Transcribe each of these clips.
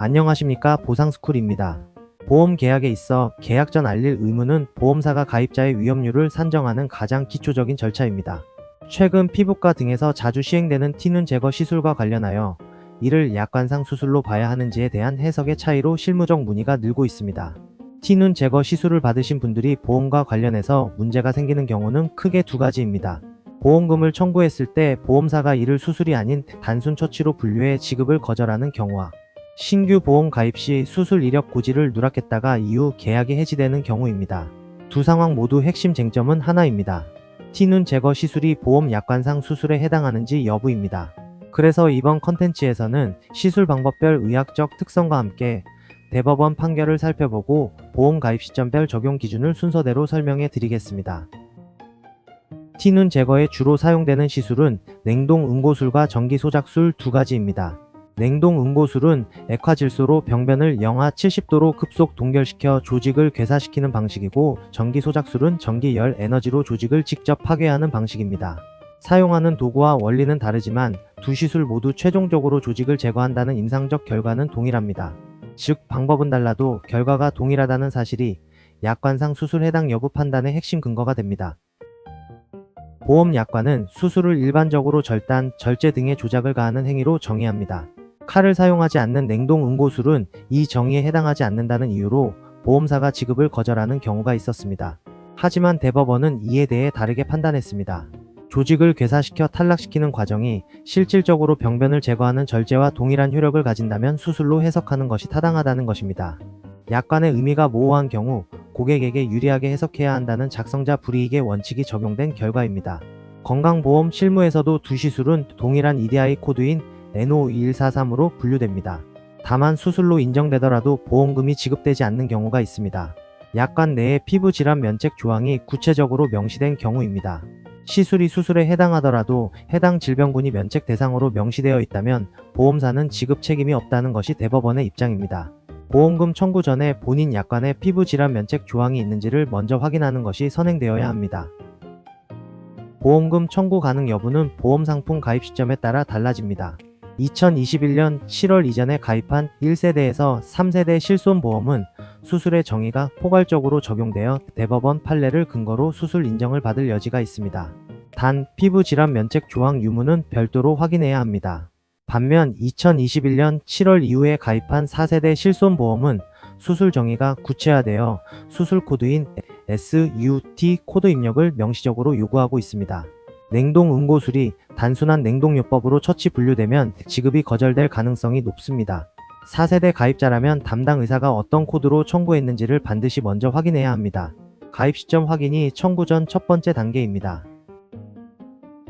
안녕하십니까, 보상스쿨입니다. 보험 계약에 있어 계약 전 알릴 의무는 보험사가 가입자의 위험률을 산정하는 가장 기초적인 절차입니다. 최근 피부과 등에서 자주 시행되는 티눈 제거 시술과 관련하여 이를 약관상 수술로 봐야 하는지에 대한 해석의 차이로 실무적 문의가 늘고 있습니다. 티눈 제거 시술을 받으신 분들이 보험과 관련해서 문제가 생기는 경우는 크게 두 가지입니다. 보험금을 청구했을 때 보험사가 이를 수술이 아닌 단순 처치로 분류해 지급을 거절하는 경우와 신규 보험 가입 시 수술 이력 고지를 누락했다가 이후 계약이 해지되는 경우입니다. 두 상황 모두 핵심 쟁점은 하나입니다. 티눈 제거 시술이 보험 약관상 수술에 해당하는지 여부입니다. 그래서 이번 컨텐츠에서는 시술 방법별 의학적 특성과 함께 대법원 판결을 살펴보고 보험 가입 시점별 적용 기준을 순서대로 설명해 드리겠습니다. 티눈 제거에 주로 사용되는 시술은 냉동 응고술과 전기 소작술 두 가지입니다. 냉동 응고술은 액화질소로 병변을 영하 70도로 급속 동결시켜 조직을 괴사시키는 방식이고, 전기 소작술은 전기 열 에너지로 조직을 직접 파괴하는 방식입니다. 사용하는 도구와 원리는 다르지만 두 시술 모두 최종적으로 조직을 제거한다는 임상적 결과는 동일합니다. 즉, 방법은 달라도 결과가 동일하다는 사실이 약관상 수술 해당 여부 판단의 핵심 근거가 됩니다. 보험 약관은 수술을 일반적으로 절단, 절제 등의 조작을 가하는 행위로 정의합니다. 칼을 사용하지 않는 냉동 응고술은 이 정의에 해당하지 않는다는 이유로 보험사가 지급을 거절하는 경우가 있었습니다. 하지만 대법원은 이에 대해 다르게 판단했습니다. 조직을 괴사시켜 탈락시키는 과정이 실질적으로 병변을 제거하는 절제와 동일한 효력을 가진다면 수술로 해석하는 것이 타당하다는 것입니다. 약관의 의미가 모호한 경우 고객에게 유리하게 해석해야 한다는 작성자 불이익의 원칙이 적용된 결과입니다. 건강보험 실무에서도 두 시술은 동일한 EDI 코드인 N52143으로 분류됩니다. 다만 수술로 인정되더라도 보험금이 지급되지 않는 경우가 있습니다. 약관 내에 피부 질환 면책 조항이 구체적으로 명시된 경우입니다. 시술이 수술에 해당하더라도 해당 질병군이 면책 대상으로 명시되어 있다면 보험사는 지급 책임이 없다는 것이 대법원의 입장입니다. 보험금 청구 전에 본인 약관에 피부 질환 면책 조항이 있는지를 먼저 확인하는 것이 선행되어야 합니다. 보험금 청구 가능 여부는 보험상품 가입 시점에 따라 달라집니다. 2021년 7월 이전에 가입한 1세대에서 3세대 실손보험은 수술의 정의가 포괄적으로 적용되어 대법원 판례를 근거로 수술 인정을 받을 여지가 있습니다. 단, 피부 질환 면책 조항 유무는 별도로 확인해야 합니다. 반면 2021년 7월 이후에 가입한 4세대 실손보험은 수술 정의가 구체화되어 수술 코드인 SUT 코드 입력을 명시적으로 요구하고 있습니다. 냉동 응고술이 단순한 냉동요법으로 처치 분류되면 지급이 거절될 가능성이 높습니다. 4세대 가입자라면 담당 의사가 어떤 코드로 청구했는지를 반드시 먼저 확인해야 합니다. 가입 시점 확인이 청구 전 첫 번째 단계입니다.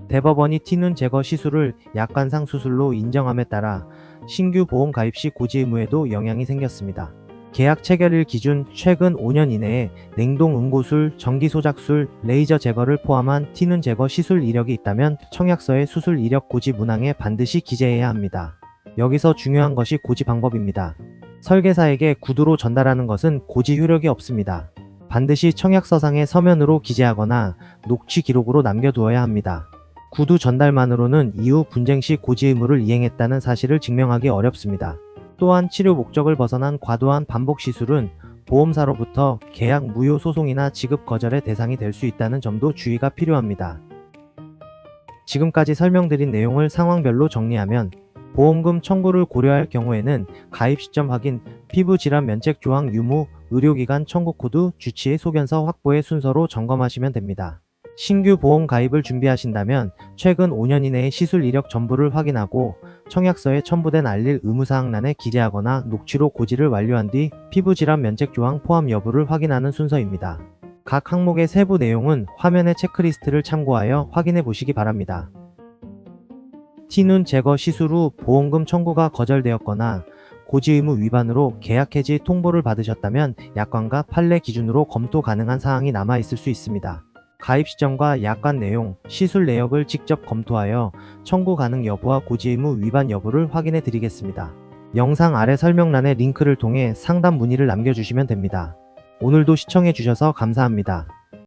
대법원이 티눈 제거 시술을 약관상 수술로 인정함에 따라 신규 보험 가입 시 고지 의무에도 영향이 생겼습니다. 계약 체결일 기준 최근 5년 이내에 냉동 응고술, 전기 소작술, 레이저 제거를 포함한 티눈 제거 시술 이력이 있다면 청약서에 수술 이력 고지 문항에 반드시 기재해야 합니다. 여기서 중요한 것이 고지 방법입니다. 설계사에게 구두로 전달하는 것은 고지 효력이 없습니다. 반드시 청약서상의 서면으로 기재하거나 녹취 기록으로 남겨두어야 합니다. 구두 전달만으로는 이후 분쟁 시 고지 의무를 이행했다는 사실을 증명하기 어렵습니다. 또한 치료 목적을 벗어난 과도한 반복 시술은 보험사로부터 계약 무효 소송이나 지급 거절의 대상이 될 수 있다는 점도 주의가 필요합니다. 지금까지 설명드린 내용을 상황별로 정리하면 보험금 청구를 고려할 경우에는 가입 시점 확인, 피부 질환 면책 조항 유무, 의료기관 청구 코드, 주치의 소견서 확보의 순서로 점검하시면 됩니다. 신규 보험 가입을 준비하신다면 최근 5년 이내의 시술 이력 전부를 확인하고 청약서에 첨부된 알릴 의무사항란에 기재하거나 녹취로 고지를 완료한 뒤 피부 질환 면책 조항 포함 여부를 확인하는 순서입니다. 각 항목의 세부 내용은 화면의 체크리스트를 참고하여 확인해 보시기 바랍니다. 티눈 제거 시술 후 보험금 청구가 거절되었거나 고지 의무 위반으로 계약 해지 통보를 받으셨다면 약관과 판례 기준으로 검토 가능한 사항이 남아 있을 수 있습니다. 가입 시점과 약관 내용, 시술 내역을 직접 검토하여 청구 가능 여부와 고지 의무 위반 여부를 확인해 드리겠습니다. 영상 아래 설명란의 링크를 통해 상담 문의를 남겨주시면 됩니다. 오늘도 시청해 주셔서 감사합니다.